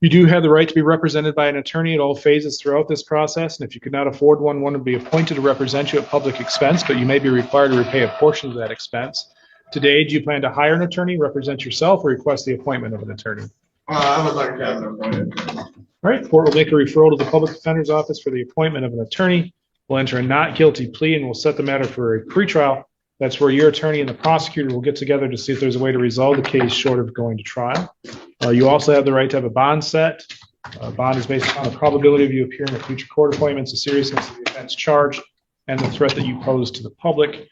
You do have the right to be represented by an attorney at all phases throughout this process, and if you could not afford one, one would be appointed to represent you at public expense, but you may be required to repay a portion of that expense. Today, do you plan to hire an attorney, represent yourself, or request the appointment of an attorney? I would like to have an appointed attorney. All right, court will make a referral to the public defender's office for the appointment of an attorney. We'll enter a not guilty plea and we'll set the matter for a pretrial. That's where your attorney and the prosecutor will get together to see if there's a way to resolve the case short of going to trial. You also have the right to have a bond set. Bond is based on the probability of you appearing at future court appointments, the seriousness of the offense charged, and the threat that you pose to the public.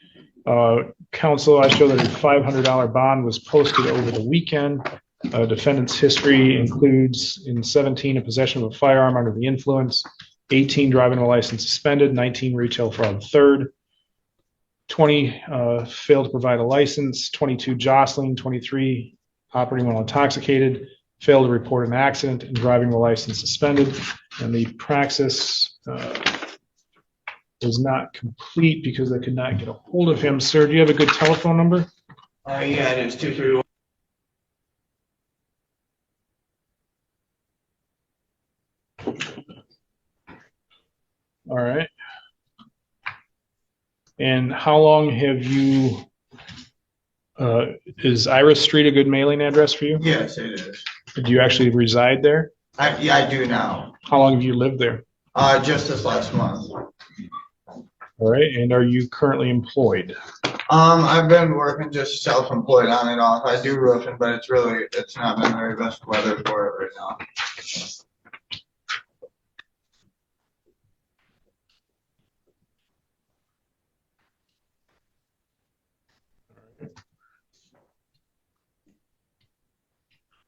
Counsel, I show that a $500 bond was posted over the weekend. Defendant's history includes in 17 a possession of a firearm under the influence, 18 driving a license suspended, 19 retail fraud third, 20 failed to provide a license, 22 jostling, 23 operating while intoxicated, failed to report an accident, and driving the license suspended. And the praxis was not complete because I could not get a hold of him. Sir, do you have a good telephone number? Yeah, it is 231. All right. And how long have you, is Iris Street a good mailing address for you? Yes, it is. Do you actually reside there? Yeah, I do now. How long have you lived there? Just this last month. All right. And are you currently employed? I've been working just self-employed on and off. I do roofing, but it's not been very best weather for it right now.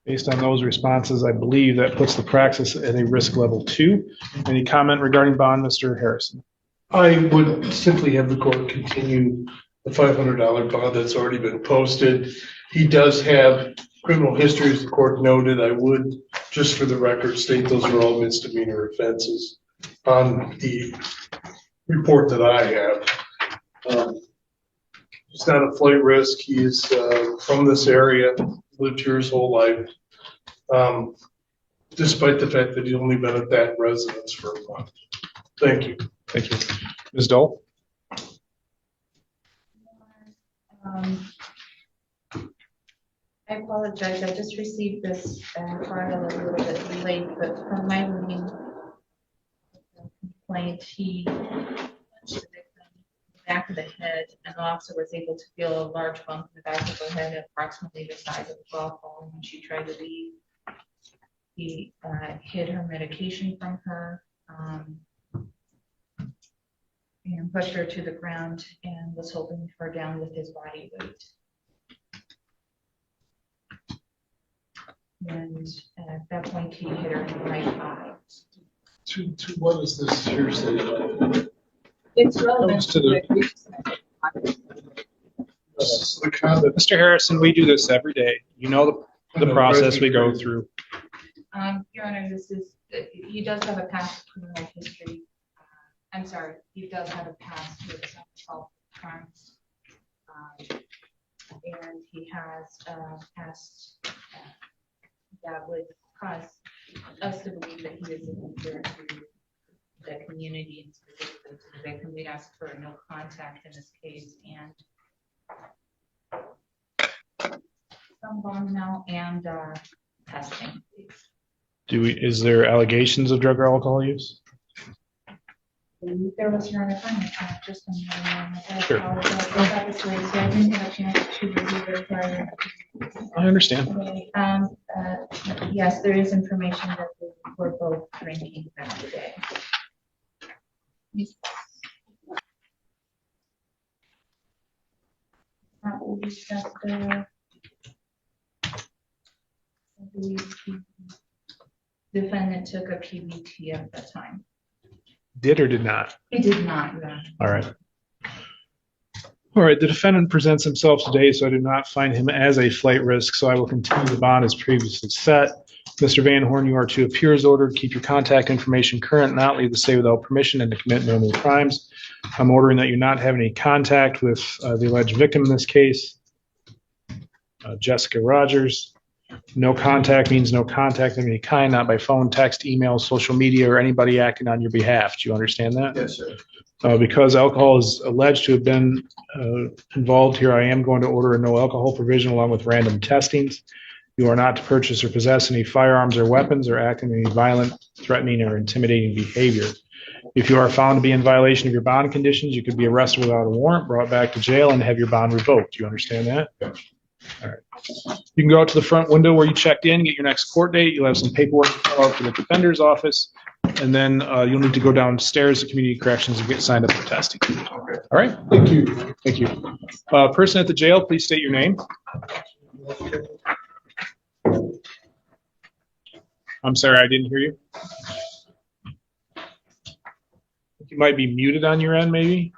Based on those responses, I believe that puts the praxis at a risk level 2. Any comment regarding bond, Mr. Harrison? I would simply have the court continue the $500 bond that's already been posted. He does have criminal history, as the court noted. I would, just for the record, state those are all misdemeanor offenses on the report that I have. He's not a flight risk. He is from this area, lived here his whole life, despite the fact that he's only been at that residence for a month. Thank you. Thank you. Ms. Dole? I apologize. I just received this file a little bit late, but from my reading complaint, he punched the victim in the back of the head, and the officer was able to feel a large bump in the back of her head, approximately the size of a golf ball. When she tried to leave, he hid her medication from her. And pushed her to the ground and was holding her down with his body weight. And at that point, he hit her in the right eye. To what is this hearsay? It's relevant to Mr. Harrison, we do this every day. You know the process we go through. Your Honor, he does have a past criminal history. I'm sorry, he does have a past with some assault crimes, and he has past that would cause us to believe that he is a danger to the community and specifically to the victim. We'd ask for no contact in this case and some bond now and testing. Is there allegations of drug or alcohol use? There was your Honor, just a moment. Sure. I didn't have a chance to review it prior. I understand. Yes, there is information that we're both drinking that day. The defendant took a PBT at that time. Did or did not? He did not, no. All right. All right, the defendant presents himself today, so I do not find him as a flight risk, so I will continue the bond as previously set. Mr. Van Horn, you are to appear as ordered. Keep your contact information current, not leave the state without permission, and to commit no new crimes. I'm ordering that you not have any contact with the alleged victim in this case, Jessica Rogers. No contact means no contact of any kind, not by phone, text, email, social media, or anybody acting on your behalf. Do you understand that? Yes, sir. Because alcohol is alleged to have been involved here, I am going to order a no alcohol provision along with random testings. You are not to purchase or possess any firearms or weapons or act in any violent, threatening, or intimidating behavior. If you are found to be in violation of your bond conditions, you could be arrested without a warrant, brought back to jail, and have your bond revoked. Do you understand that? All right. You can go out to the front window where you checked in, get your next court date. You'll have some paperwork to fill out for the defender's office, and then you'll need to go downstairs to community corrections and get signed up for testing. All right. Thank you. Thank you. Person at the jail, please state your name. I'm sorry, I didn't hear you. You might be muted on your end, maybe.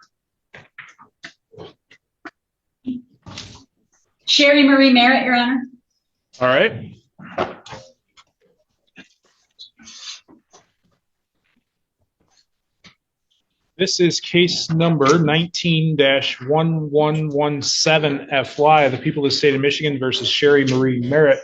Sherry Marie Merritt, Your Honor. All right. This is case number 19-1117FY, the people of the state of Michigan versus Sherry Marie Merritt.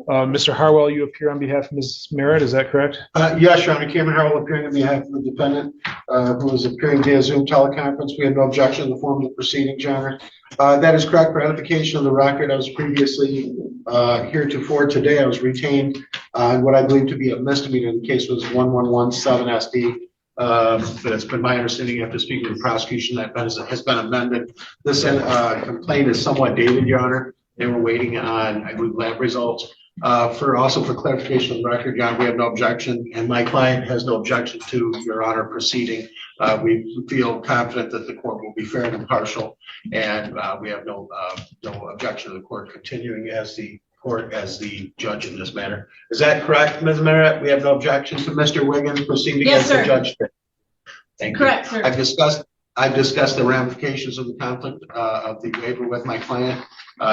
Mr. Harwell, you appear on behalf of Ms. Merritt, is that correct? Yes, Your Honor. Cameron Harwell appearing on behalf of the defendant, who is appearing via Zoom teleconference. We have no objection to the form of the proceedings, Your Honor. That is correct. For edification of the record, I was previously heretofore today. I was retained on what I believe to be a misdemeanor. The case was 1117SD. But it's been my understanding after speaking to the prosecution that has been amended. This complaint is somewhat dated, Your Honor. They were waiting on, I believe, lab results. For clarification of the record, Your Honor, we have no objection, and my client has no objection to Your Honor proceeding. We feel confident that the court will be fair and impartial, and we have no objection to the court continuing as the judge in this matter. Is that correct, Ms. Merritt? We have no objection to Mr. Wiggins proceeding Yes, as the sir. judge. Thank you. Correct, sir. I've discussed the ramifications of the conflict of the waiver with my client.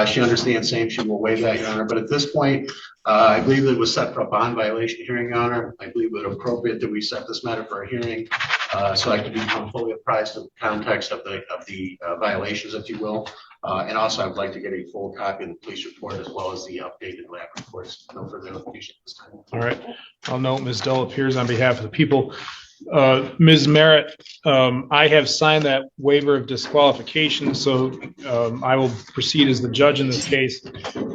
She understands same. She will waive that, Your Honor. But at this point, I believe it was set for a bond violation hearing, Your Honor. I believe it appropriate that we set this matter for a hearing so I can become fully apprised of the context of the violations, if you will. And also, I'd like to get a full copy of the police report as well as the updated lab reports. No further information at this time. All right. I'll note Ms. Dull appears on behalf of the people. Ms. Merritt, I have signed that waiver of disqualification, so I will proceed as the judge in this case.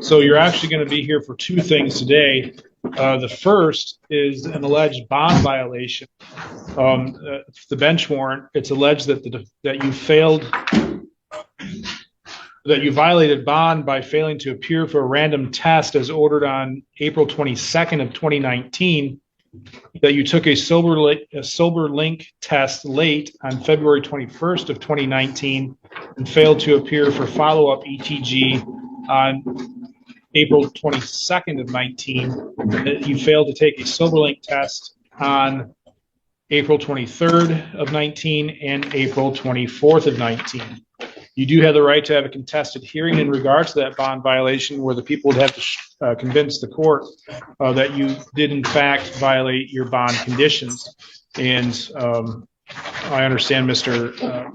So you're actually going to be here for two things today. The first is an alleged bond violation. The bench warrant, it's alleged that you violated bond by failing to appear for a random test as ordered on April 22nd of 2019. That you took a sober link test late on February 21st of 2019 and failed to appear for follow-up ETG on April 22nd of 19. That you failed to take a sober link test on April 23rd of 19 and April 24th of 19. You do have the right to have a contested hearing in regards to that bond violation where the people would have to convince the court that you did in fact violate your bond conditions. And I understand Mr.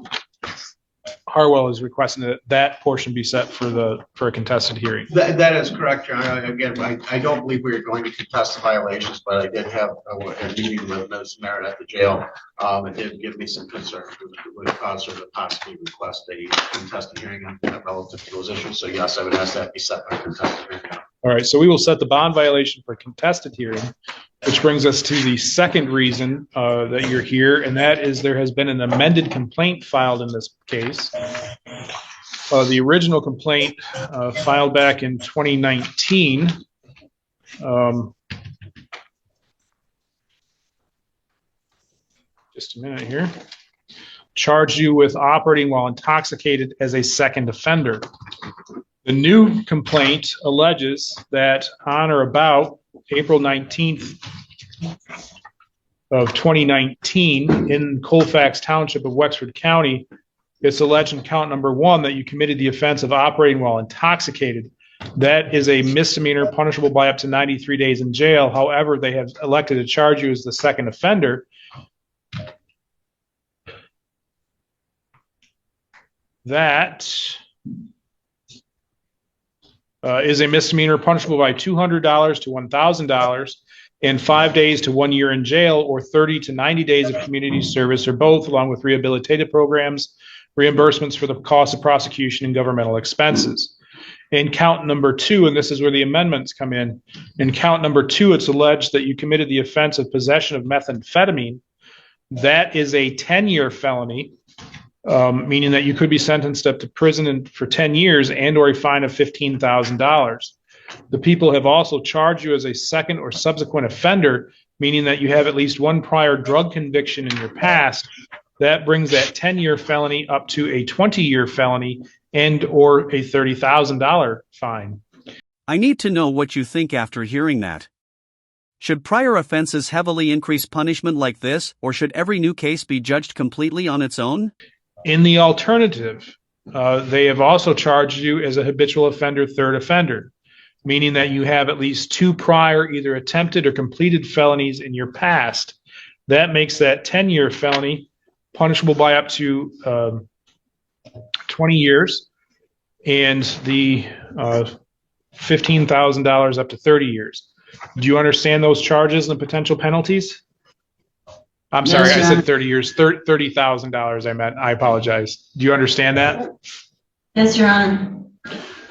Harwell is requesting that that portion be set for a contested hearing. That is correct, Your Honor. Again, I don't believe we are going to contest the violations, but I did have a meeting with Ms. Merritt at the jail. It did give me some concern. It would cause her to possibly request a contested hearing relative to those issues. So yes, I would ask that be set for a contested hearing. All right, so we will set the bond violation for contested hearing, which brings us to the second reason that you're here, and that is there has been an amended complaint filed in this case. The original complaint filed back in 2019 just a minute here, charged you with operating while intoxicated as a second offender. The new complaint alleges that on or about April 19th of 2019 in Colfax Township of Wexford County, it's alleged in count number 1 that you committed the offense of operating while intoxicated. That is a misdemeanor punishable by up to 93 days in jail. However, they have elected to charge you as the second offender. That is a misdemeanor punishable by $200 to $1,000 and 5 days to 1 year in jail, or 30 to 90 days of community service, or both, along with rehabilitative programs, reimbursements for the cost of prosecution, and governmental expenses. In count number 2, and this is where the amendments come in count number 2, it's alleged that you committed the offense of possession of methamphetamine. That is a 10-year felony, meaning that you could be sentenced up to prison for 10 years and or a fine of $15,000. The people have also charged you as a second or subsequent offender, meaning that you have at least one prior drug conviction in your past. That brings that 10-year felony up to a 20-year felony and or a $30,000 fine. I need to know what you think after hearing that. Should prior offenses heavily increase punishment like this, or should every new case be judged completely on its own? In the alternative, they have also charged you as a habitual offender, third offender, meaning that you have at least 2 prior either attempted or completed felonies in your past. That makes that 10-year felony punishable by up to 20 years and the $15,000 up to 30 years. Do you understand those charges and the potential penalties? I'm sorry, Yes, I said 30 years, $30,000 I meant. I apologize. Do you understand that? Yes, Your Honor.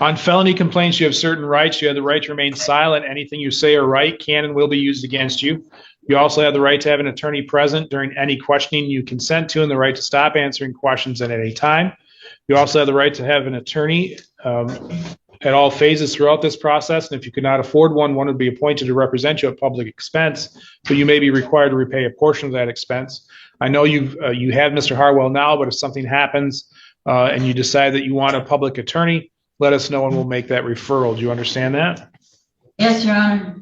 On felony complaints, you have certain rights. You have the right to remain silent. Anything you say or write can and will be used against you. You also have the right to have an attorney present during any questioning you consent to, and the right to stop answering questions at any time. You also have the right to have an attorney at all phases throughout this process, and if you could not afford one, one would be appointed to represent you at public expense, but you may be required to repay a portion of that expense. I know you have Mr. Harwell now, but if something happens and you decide that you want a public attorney, let us know and we'll make that referral. Do you understand that? Yes, Your Honor.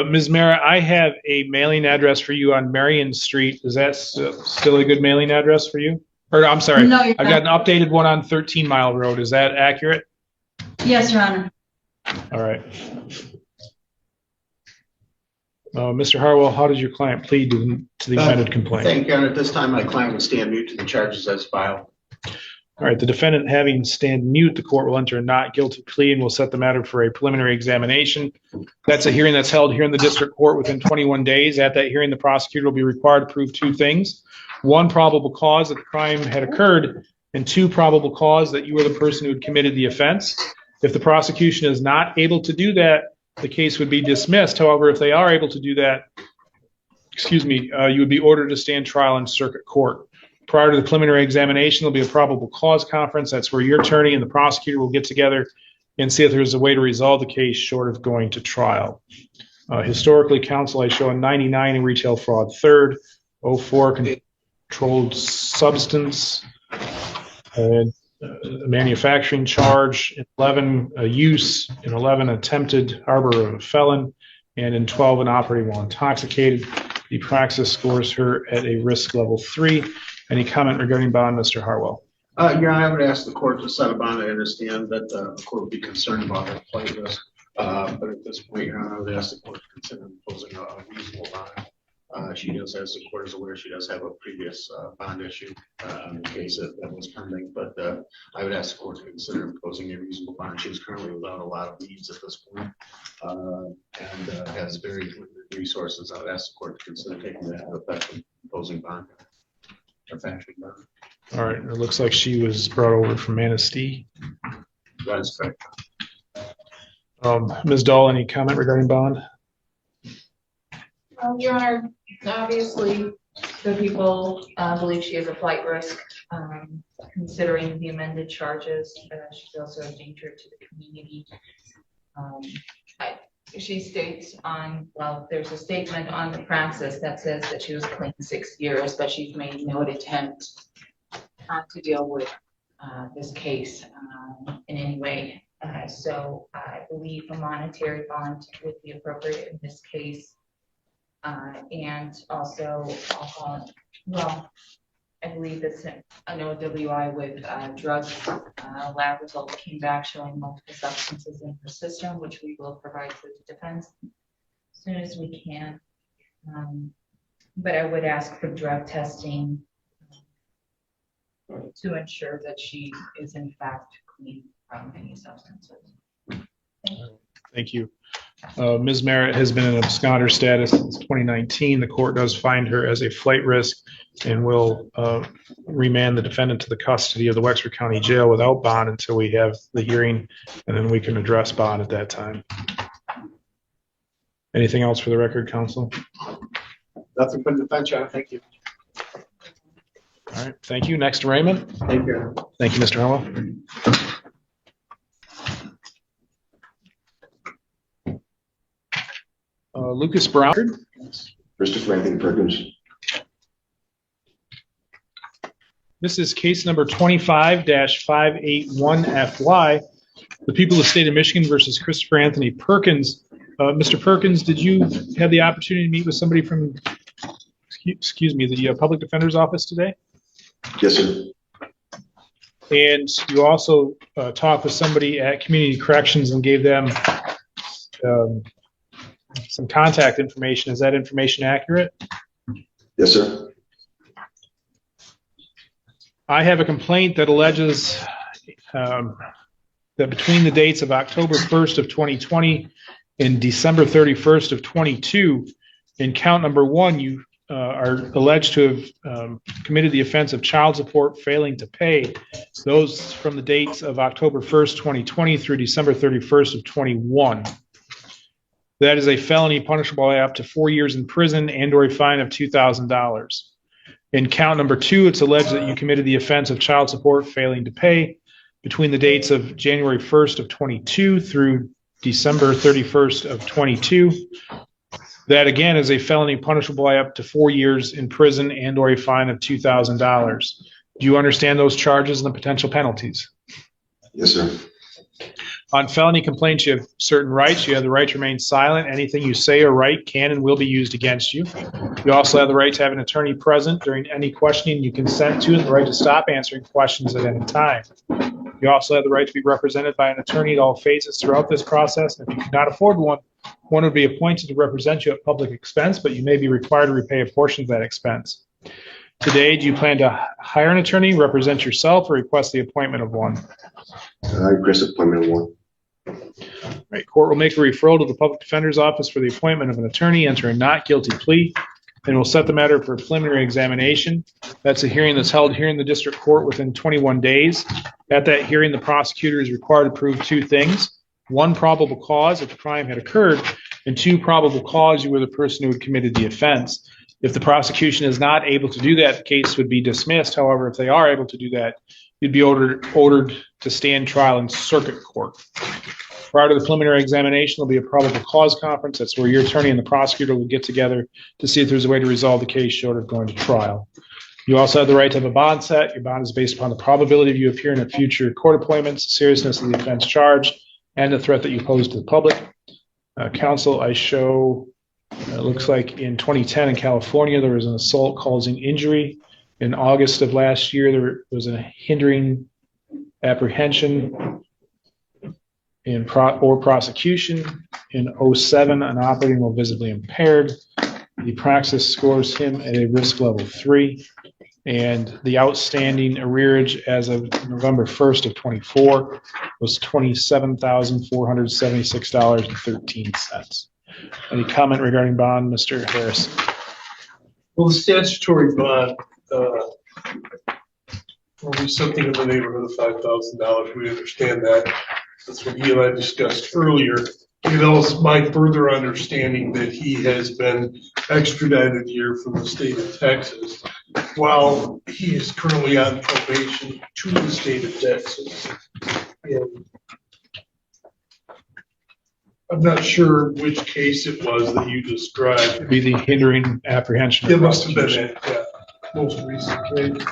Ms. Mara, I have a mailing address for you on Marion Street. Is that still a good mailing address for you? Or I'm sorry, No, I've got an updated one on 13 Mile Road. Is that accurate? Yes, Your Honor. All right. Mr. Harwell, how does your client plead to the amended complaint? Thank you, Your Honor. At this time, my client would stand mute to the charges as filed. All right, the defendant having stand mute, the court will enter a not guilty plea and will set the matter for a preliminary examination. That's a hearing that's held here in the district court within 21 days. At that hearing, the prosecutor will be required to prove 2 things. 1, probable cause that the crime had occurred, and 2, probable cause that you were the person who had committed the offense. If the prosecution is not able to do that, the case would be dismissed. However, if they are able to do that, you would be ordered to stand trial in circuit court. Prior to the preliminary examination, there'll be a probable cause conference. That's where your attorney and the prosecutor will get together and see if there's a way to resolve the case short of going to trial. Historically, counsel, I show a 99 in retail fraud, 3rd, 04 controlled substance, manufacturing charge, 11 use, in 11 attempted harbor of a felon, and in 12 an operating while intoxicated. The praxis scores her at a risk level 3. Any comment regarding bond, Mr. Harwell? Your Honor, I would ask the court to set a bond. I understand that the court would be concerned about her flight risk. But at this point, Your Honor, I would ask the court to consider imposing a reasonable bond. She does, as the court is aware, she does have a previous bond issue in the case that was pending. But I would ask the court to consider imposing a reasonable bond. She is currently without a lot of needs at this point and has very limited resources. I would ask the court to consider taking that into effect and imposing bond. All right, it looks like she was brought over from Manistee. That is correct. Ms. Dahl, any comment regarding bond? Your Honor, obviously, the people believe she has a flight risk, considering the amended charges. She's also a danger to the community. She states there's a statement on the praxis that says that she was clean 6 years, but she's made no attempt to deal with this case in any way. So I believe a monetary bond would be appropriate in this case. And also, I believe that an OWI with drug lab results came back showing multiple substances in her system, which we will provide to the defense as soon as we can. But I would ask for drug testing to ensure that she is in fact clean. from any substances. Thank you. Ms. Merritt has been in absconder status since 2019. The court does find her as a flight risk and will remand the defendant to the custody of the Wexford County Jail without bond until we have the hearing, and then we can address bond at that time. Anything else for the record, counsel? Nothing from the defense, Your Honor. Thank you. All right, thank you. Next, Raymond. Thank you. Thank you, Mr. Howell. Lucas Brown. Christopher Anthony Perkins. This is case number 25-581FY. The people of the state of Michigan versus Christopher Anthony Perkins. Mr. Perkins, did you have the opportunity to meet with somebody from, excuse me, the public defender's office today? Yes, sir. And you also talked with somebody at Community Corrections and gave them some contact information. Is that information accurate? Yes, sir. I have a complaint that alleges that between the dates of October 1st of 2020 and December 31st of 22, in count number 1, you are alleged to have committed the offense of child support failing to pay. Those from the dates of October 1st, 2020 through December 31st of 21. That is a felony punishable by up to 4 years in prison and or a fine of $2,000. In count number 2, it's alleged that you committed the offense of child support failing to pay between the dates of January 1st of 22 through December 31st of 22. That again is a felony punishable by up to 4 years in prison and or a fine of $2,000. Do you understand those charges and the potential penalties? Yes, sir. On felony complaints, you have certain rights. You have the right to remain silent. Anything you say or write can and will be used against you. You also have the right to have an attorney present during any questioning you consent to and the right to stop answering questions at any time. You also have the right to be represented by an attorney at all phases throughout this process. And if you cannot afford one would be appointed to represent you at public expense, but you may be required to repay a portion of that expense. Today, do you plan to hire an attorney, represent yourself, or request the appointment of one? I request appointment of one. Right. Court will make a referral to the public defender's office for the appointment of an attorney, enter a not guilty plea, and will set the matter for a preliminary examination. That's a hearing that's held here in the district court within 21 days. At that hearing, the prosecutor is required to prove 2 things. 1, probable cause that the crime had occurred, and 2, probable cause you were the person who had committed the offense. If the prosecution is not able to do that, the case would be dismissed. However, if they are able to do that, you'd be ordered to stand trial in circuit court. Prior to the preliminary examination, there'll be a probable cause conference. That's where your attorney and the prosecutor will get together to see if there's a way to resolve the case short of going to trial. You also have the right to have a bond set. Your bond is based upon the probability of you appearing at future court appointments, the seriousness of the offense charged, and the threat that you pose to the public. Counsel, I show, it looks like in 2010 in California, there was an assault causing injury. In August of last year, there was a hindering apprehension or prosecution. In 07, an operating while visibly impaired. The praxis scores him at a risk level 3. And the outstanding arrearage as of November 1st of 24 was $27,476.13. Any comment regarding bond, Mr. Harris? Well, the statutory bond will be something in the neighborhood of $5,000. We understand that. That's what he and I discussed earlier. It also my further understanding that he has been extradited here from the state of Texas while he is currently on probation to the state of Texas. And I'm not sure which case it was that you described. It'd be the hindering apprehension. It must have been it, yeah, most recent case.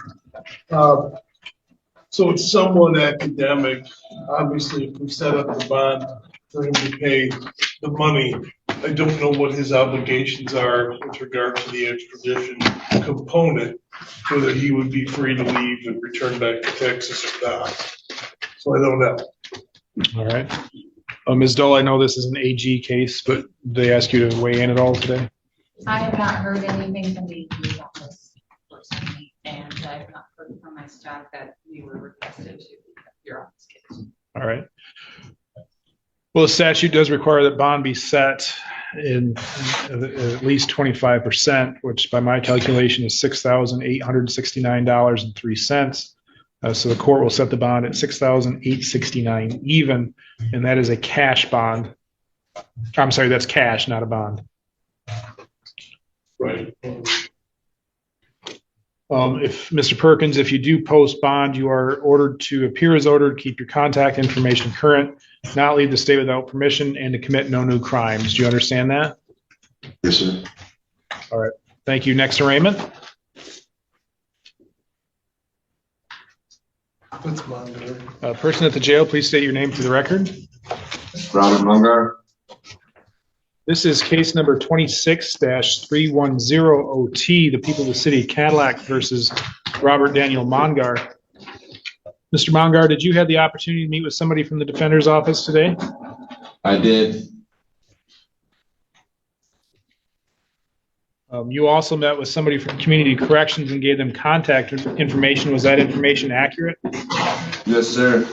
So it's somewhat academic. Obviously, if we set up a bond for him to pay the money, I don't know what his obligations are with regard to the extradition component, whether he would be free to leave and return back to Texas or not. So I don't know. All right. Ms. Dole, I know this is an AG case, but they ask you to weigh in at all today? I have not heard anything from the AG's office personally, and I have not heard from my staff that we were requested to your office case. All right. Well, the statute does require that bond be set in at least 25%, which by my calculation is $6,869.03. So the court will set the bond at $6,869 even, and that is a cash bond. I'm sorry, that's cash, not a bond. Right. If Mr. Perkins, if you do post bond, you are ordered to appear as ordered, keep your contact information current, not leave the state without permission, and to commit no new crimes. Do you understand that? Yes, sir. All right. Thank you. Next arraignment. That's Mongar. Person at the jail, please state your name for the record. Robert Mungar. This is case number 26-310OT, the people of the city of Cadillac versus Robert Daniel Mongar. Mr. Mongar, did you have the opportunity to meet with somebody from the defender's office today? I did. You also met with somebody from community corrections and gave them contact information. Was that information accurate? Yes, sir.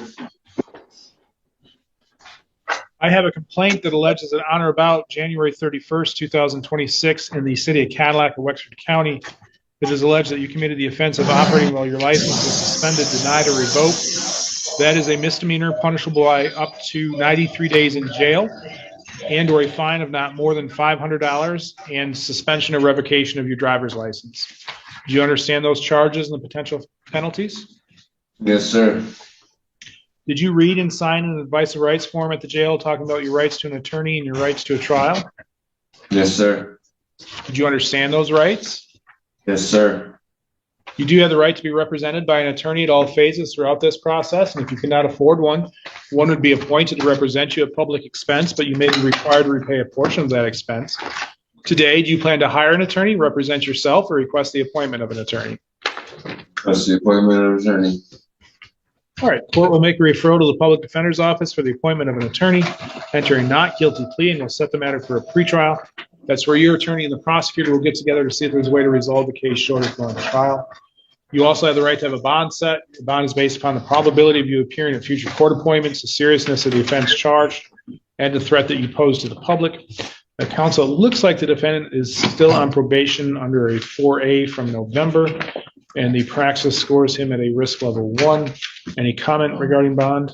I have a complaint that alleges that on or about January 31st, 2026 in the city of Cadillac, Wexford County, it is alleged that you committed the offense of operating while your license was suspended, denied, or revoked. That is a misdemeanor punishable by up to 93 days in jail and or a fine of not more than $500 and suspension or revocation of your driver's license. Do you understand those charges and the potential penalties? Yes, sir. Did you read and sign an advice of rights form at the jail talking about your rights to an attorney and your rights to a trial? Yes, sir. Did you understand those rights? Yes, sir. You do have the right to be represented by an attorney at all phases throughout this process, and if you cannot afford one, one would be appointed to represent you at public expense, but you may be required to repay a portion of that expense. Today, do you plan to hire an attorney, represent yourself, or request the appointment of an attorney? That's the appointment of attorney. All right, court will make a referral to the public defender's office for the appointment of an attorney, enter a not guilty plea, and will set the matter for a pretrial. That's where your attorney and the prosecutor will get together to see if there's a way to resolve the case short of going to trial. You also have the right to have a bond set. The bond is based upon the probability of you appearing at future court appointments, the seriousness of the offense charged, and the threat that you pose to the public. The counsel, it looks like the defendant is still on probation under a 4A from November, and the praxis scores him at a risk level 1. Any comment regarding bond,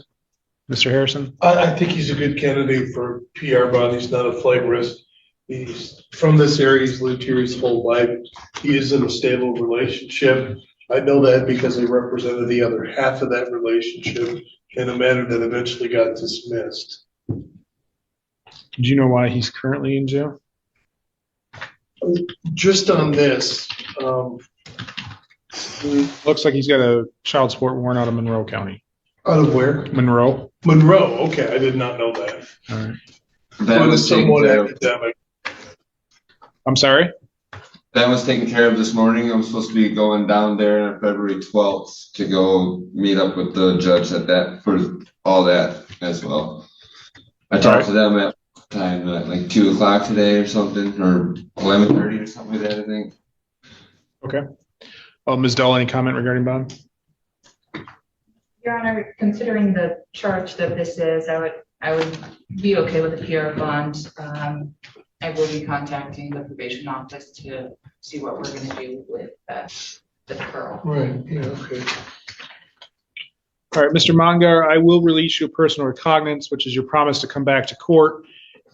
Mr. Harrison? I think he's a good candidate for PR bond. He's not a flight risk. He's from this area. He's lived here his whole life. He is in a stable relationship. I know that because I represented the other half of that relationship in a matter that eventually got dismissed. Do you know why he's currently in jail? Just on this, Looks like he's got a child support warrant out of Monroe County. out of where? Monroe. Monroe. Okay, I did not know that. All right. That But was it's taken somewhat care of. academic. I'm sorry? That was taken care of this morning. I'm supposed to be going down there on February 12th to go meet up with the judge at that for all that as well. I talked to them at time like 2 o'clock today or something, or 11:30 or something like that, I think. Okay. Ms. Dahl, any comment regarding bond? Your Honor, considering the charge that this is, I would be okay with a PR bond. I will be contacting the probation office to see what we're going to do with the deferral. Right, yeah, okay. All right, Mr. Mongar, I will release you a personal recognizance, which is your promise to come back to court.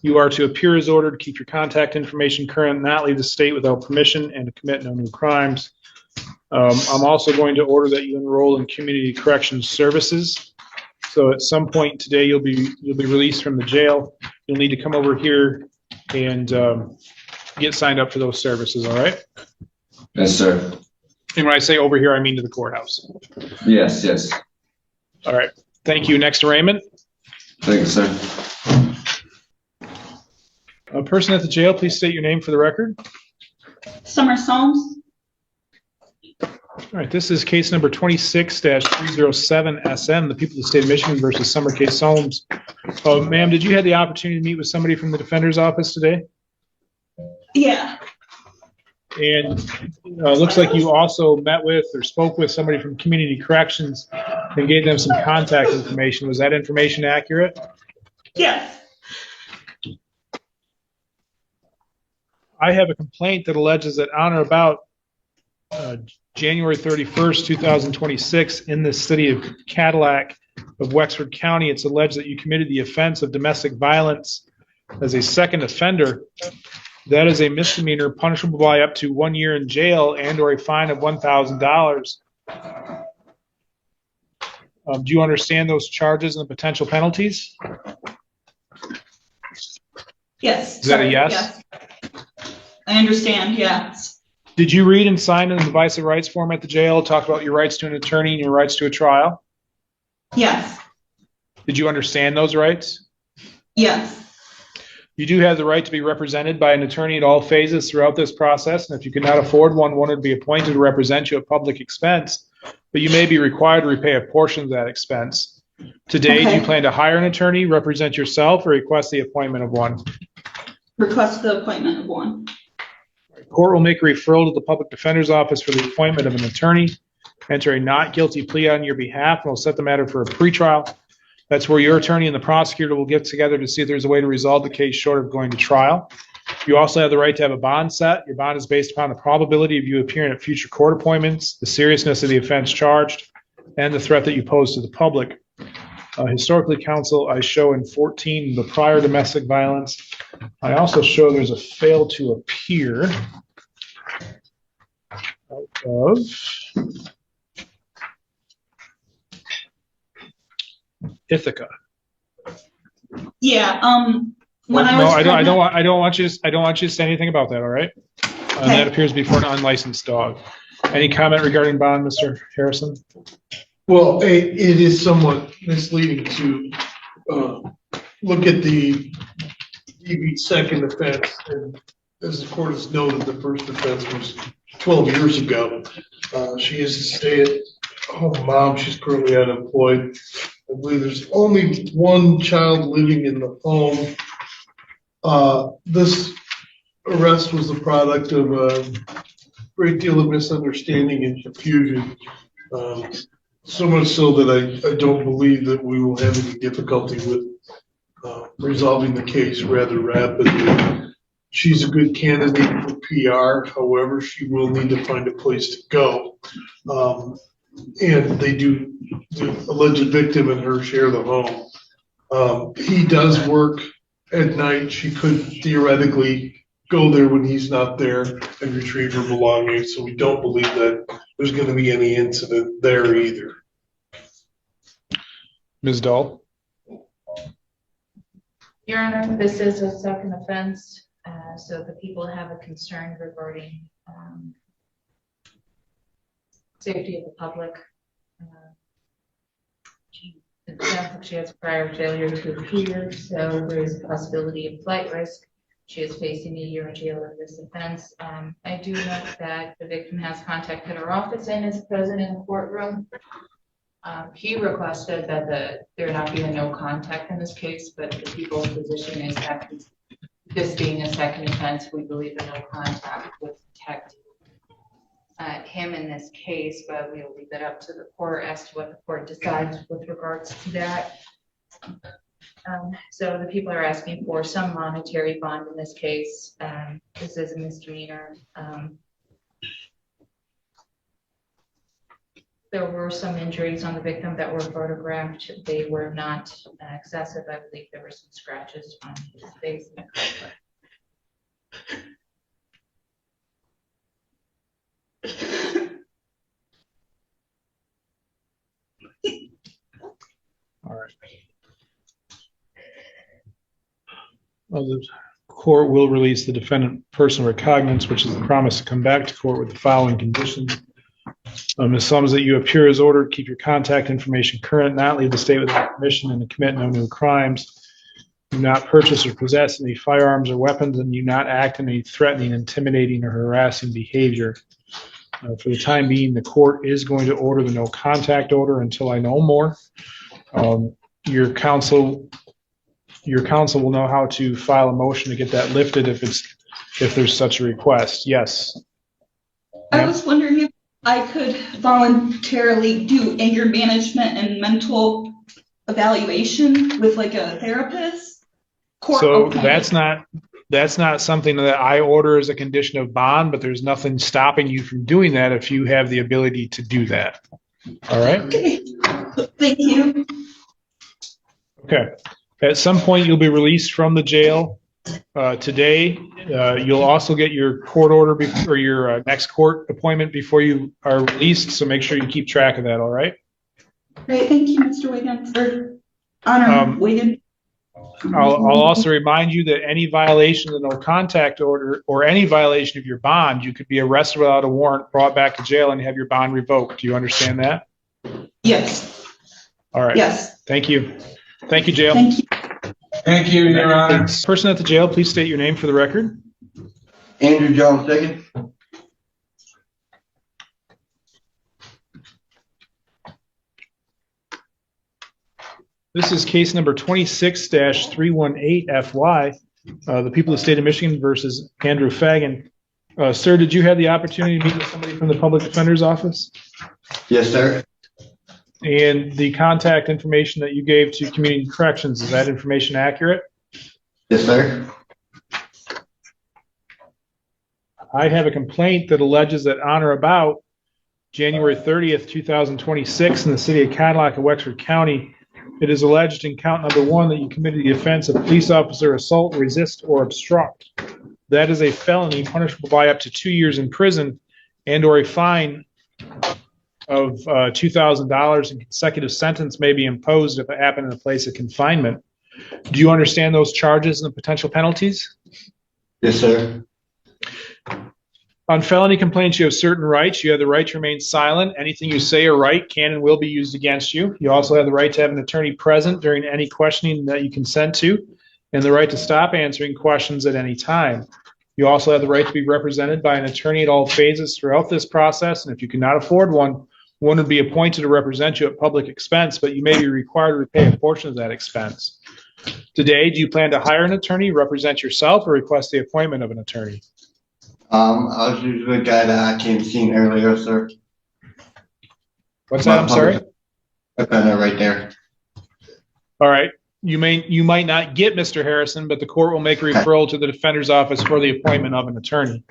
You are to appear as ordered, keep your contact information current, not leave the state without permission, and to commit no new crimes. I'm also going to order that you enroll in community corrections services. So at some point today, you'll be released from the jail. You'll need to come over here and get signed up for those services. All right. Yes, sir. And when I say over here, I mean to the courthouse. Yes, yes. All right. Thank you. Next arraignment. Thank you, sir. A person at the jail, please state your name for the record. Summer Solms. All right, this is case number 26-307SN, the people of the state of Michigan versus Summer K. Solms. Ma'am, did you have the opportunity to meet with somebody from the defender's office today? Yeah. And looks like you also met with or spoke with somebody from Community Corrections and gave them some contact information. Was that information accurate? Yes. I have a complaint that alleges that on or about January 31st, 2026, in the city of Cadillac of Wexford County, it's alleged that you committed the offense of domestic violence as a second offender. That is a misdemeanor punishable by up to 1 year in jail and or a fine of $1,000. Do you understand those charges and the potential penalties? Yes. Is that a Sorry, yes? Yes. I understand, yes. Did you read and sign an advice of rights form at the jail, talk about your rights to an attorney and your rights to a trial? Yes. Did you understand those rights? Yes. You do have the right to be represented by an attorney at all phases throughout this process, and if you cannot afford one, one would be appointed to represent you at public expense, but you may be required to repay a portion of that expense. Today, do you plan to hire an attorney, represent yourself, or request the appointment of one? Request the appointment of one. Court will make a referral to the public defender's office for the appointment of an attorney, enter a not guilty plea on your behalf, and will set the matter for a pretrial. That's where your attorney and the prosecutor will get together to see if there's a way to resolve the case short of going to trial. You also have the right to have a bond set. Your bond is based upon the probability of you appearing at future court appointments, the seriousness of the offense charged, and the threat that you pose to the public. Historically, counsel, I show in 14 the prior domestic violence. I also show there's a fail to appear out of Ithaca. Yeah, No, I don't want you to say anything about that, all right? That appears before an unlicensed dog. Any comment regarding bond, Mr. Harrison? Well, it is somewhat misleading to look at the second offense, and as the court has noted, the first offense was 12 years ago. She is a stay-at-home mom. She's currently unemployed. I believe there's only one child living in the home. This arrest was the product of a great deal of misunderstanding and confusion. So much so that I don't believe that we will have any difficulty with resolving the case rather rapidly. She's a good candidate for PR. However, she will need to find a place to go. And the alleged victim and her share the home. He does work at night. She could theoretically go there when he's not there and retrieve her belongings. So we don't believe that there's going to be any incident there either. Ms. Dahl? Your Honor, this is a second offense, so the people have a concern regarding safety of the public. It sounds like she has prior failure to appear, so there is a possibility of flight risk. She is facing a year in jail of this offense. I do note that the victim has contacted our office and is present in the courtroom. He requested that there not be a no contact in this case, but the people's position is that this being a second offense, we believe a no contact would protect him in this case, but we will leave that up to the court as to what the court decides with regards to that. So the people are asking for some monetary bond in this case. This is a misdemeanor. There were some injuries on the victim that were photographed. They were not excessive. I believe there were some scratches on his face. All right. Well, the court will release the defendant personal recognizance, which is the promise to come back to court with the following conditions. Ms. Summers, that you appear as ordered, keep your contact information current, not leave the state without permission, and to commit no new crimes. Do not purchase or possess any firearms or weapons, and do not act in any threatening, intimidating, or harassing behavior. For the time being, the court is going to order the no contact order until I know more. Your counsel will know how to file a motion to get that lifted if there's such a request. Yes. I was wondering if I could voluntarily do anger management and mental evaluation with like a therapist. So appointment. that's not something that I order as a condition of bond, but there's nothing stopping you from doing that if you have the ability to do that. All right? Okay, thank you. Okay. At some point, you'll be released from the jail today. You'll also get your court order or your next court appointment before you are released, so make sure you keep track of that, all right? Great, thank you, Mr. Wiggins, or Honor Wiggins. I'll also remind you that any violation of the no contact order or any violation of your bond, you could be arrested without a warrant, brought back to jail, and have your bond revoked. Do you understand that? Yes. All right. Yes. Thank you. Thank you, jail. Thank you. Thank you, Your Honor. Person at the jail, please state your name for the record. Andrew Jones, second. This is case number 26-318FY, the people of the state of Michigan versus Andrew Fagan. Sir, did you have the opportunity to meet with somebody from the public defender's office? Yes, sir. And the contact information that you gave to Community Corrections, is that information accurate? Yes, sir. I have a complaint that alleges that on or about January 30th, 2026 in the city of Cadillac of Wexford County, it is alleged in count number 1 that you committed the offense of police officer assault, resist, or obstruct. That is a felony punishable by up to 2 years in prison and or a fine of $2,000, and consecutive sentence may be imposed if it happened in a place of confinement. Do you understand those charges and the potential penalties? Yes, sir. On felony complaints, you have certain rights. You have the right to remain silent. Anything you say or write can and will be used against you. You also have the right to have an attorney present during any questioning that you consent to, and the right to stop answering questions at any time. You also have the right to be represented by an attorney at all phases throughout this process, and if you cannot afford one, one would be appointed to represent you at public expense, but you may be required to repay a portion of that expense. Today, do you plan to hire an attorney, represent yourself, or request the appointment of an attorney? I was usually the guy that I came seen earlier, sir. What's that? I'm sorry? I've been right there. All right. You might not get Mr. Harrison, but the court will make a referral to the defender's office for the appointment of an attorney.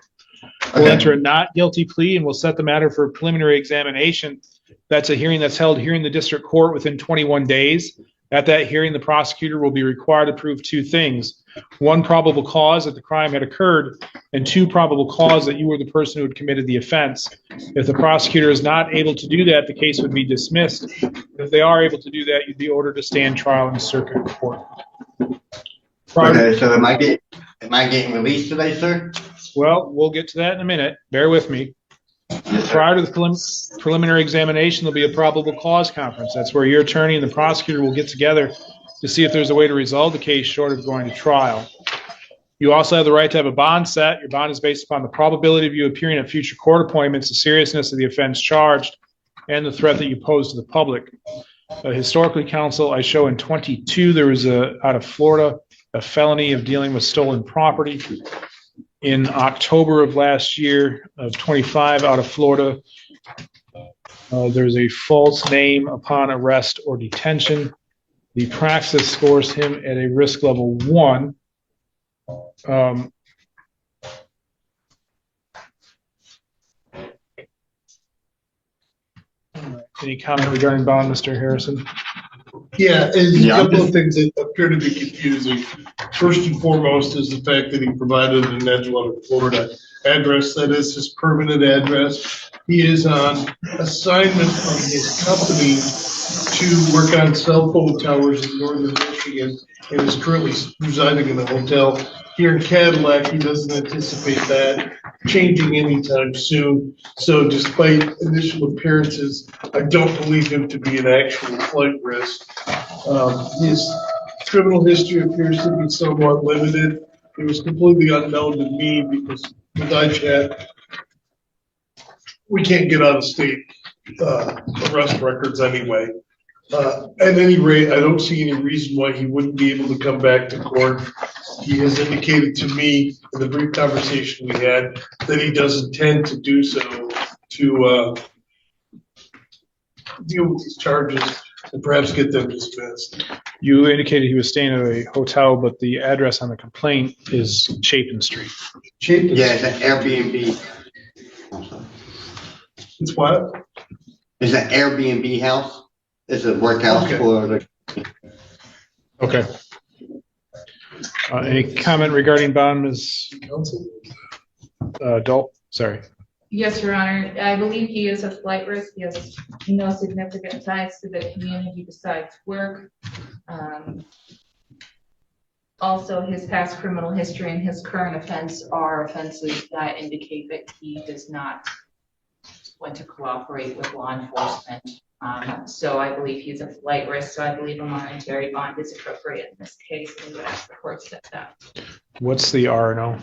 We'll enter a not guilty plea and we'll set the matter for a preliminary examination. That's a hearing that's held here in the district court within 21 days. At that hearing, the prosecutor will be required to prove 2 things. 1, probable cause that the crime had occurred, and 2, probable cause that you were the person who had committed the offense. If the prosecutor is not able to do that, the case would be dismissed. If they are able to do that, you'd be ordered to stand trial in the circuit court. Okay, so am I getting released today, sir? Well, we'll get to that in a minute. Bear with me. Prior to the preliminary examination, there'll be a probable cause conference. That's where your attorney and the prosecutor will get together to see if there's a way to resolve the case short of going to trial. You also have the right to have a bond set. Your bond is based upon the probability of you appearing at future court appointments, the seriousness of the offense charged, and the threat that you pose to the public. Historically, counsel, I show in 22, there was out of Florida, a felony of dealing with stolen property. In October of last year, of 25 out of Florida, there's a false name upon arrest or detention. The praxis scores him at a risk level 1. Any comment regarding bond, Mr. Harrison? Yeah, there's a couple of things that appear to be confusing. First and foremost is the fact that he provided an Edgewater, Florida address. That is his permanent address. He is on assignment from his company to work on cell phone towers in northern Michigan and is currently residing in a hotel here in Cadillac. He doesn't anticipate that changing anytime soon. So despite initial appearances, I don't believe him to be an actual flight risk. His criminal history appears to be somewhat limited. It was completely unknown to me because with iChat, we can't get out of state arrest records anyway. At any rate, I don't see any reason why he wouldn't be able to come back to court. He has indicated to me in the brief conversation we had that he does intend to do so to, deal with these charges and perhaps get them dismissed. You indicated he was staying at a hotel, but the address on the complaint is Chapin Street. Chapin. Yeah, it's an Airbnb. It's what? It's an Airbnb house. It's a workhouse Okay. for the. Okay. Any comment regarding bond, Ms. Dahl? Sorry. Yes, Your Honor. I believe he is a flight risk. He has no significant ties to the community besides work. Also, his past criminal history and his current offense are offenses that indicate that he does not want to cooperate with law enforcement. So I believe he's a flight risk. So I believe a monetary bond is appropriate in this case. And we would ask the court to set that. What's the R&O?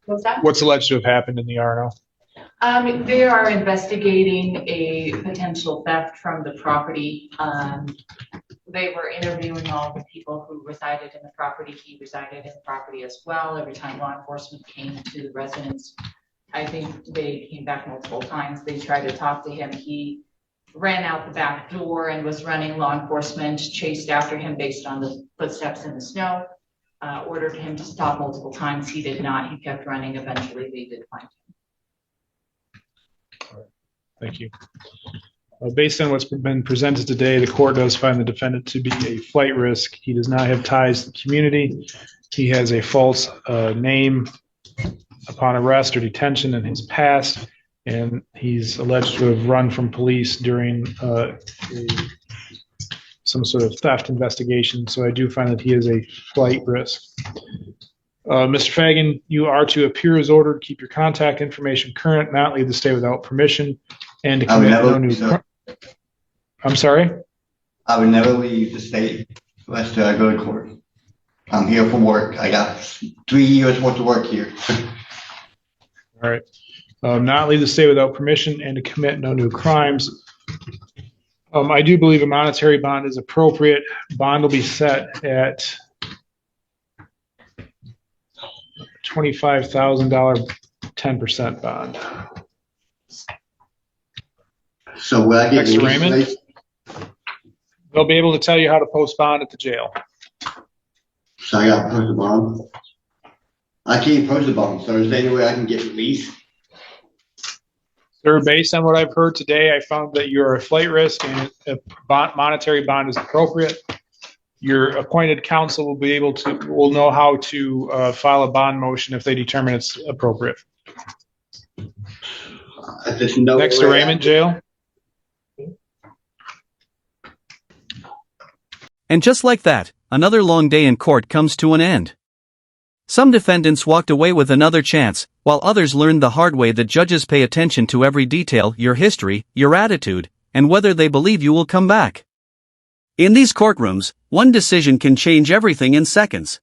What's that? What's alleged to have happened in the R&O? They are investigating a potential theft from the property. They were interviewing all the people who resided in the property. He resided in the property as well. Every time law enforcement came to the residence, I think they came back multiple times. They tried to talk to him. He ran out the back door and was running. Law enforcement chased after him based on the footsteps in the snow, ordered him to stop multiple times. He did not. He kept running. Eventually, they did find him. Thank you. Based on what's been presented today, the court does find the defendant to be a flight risk. He does not have ties to the community. He has a false name upon arrest or detention in his past, and he's alleged to have run from police during some sort of theft investigation. So I do find that he is a flight risk. Mr. Fagan, you are to appear as ordered, keep your contact information current, not leave the state without permission, and to commit no new crime. I'm sorry? I would never leave the state unless I go to court. I'm here for work. I got 3 years worth of work here. All right. Not leave the state without permission and to commit no new crimes. I do believe a monetary bond is appropriate. Bond will be set at $25,000, 10% bond. So will I get Next, Raymond. released? They'll be able to tell you how to post bond at the jail. So I got to post a bond? I can't post a bond, so is there any way I can get released? Sir, based on what I've heard today, I found that you're a flight risk and a monetary bond is appropriate. Your appointed counsel will know how to file a bond motion if they determine it's appropriate. There's no Next to way Raymond, jail. And just like that, another long day in court comes to an end. Some defendants walked away with another chance, while others learned the hard way that judges pay attention to every detail, your history, your attitude, and whether they believe you will come back. In these courtrooms, one decision can change everything in seconds.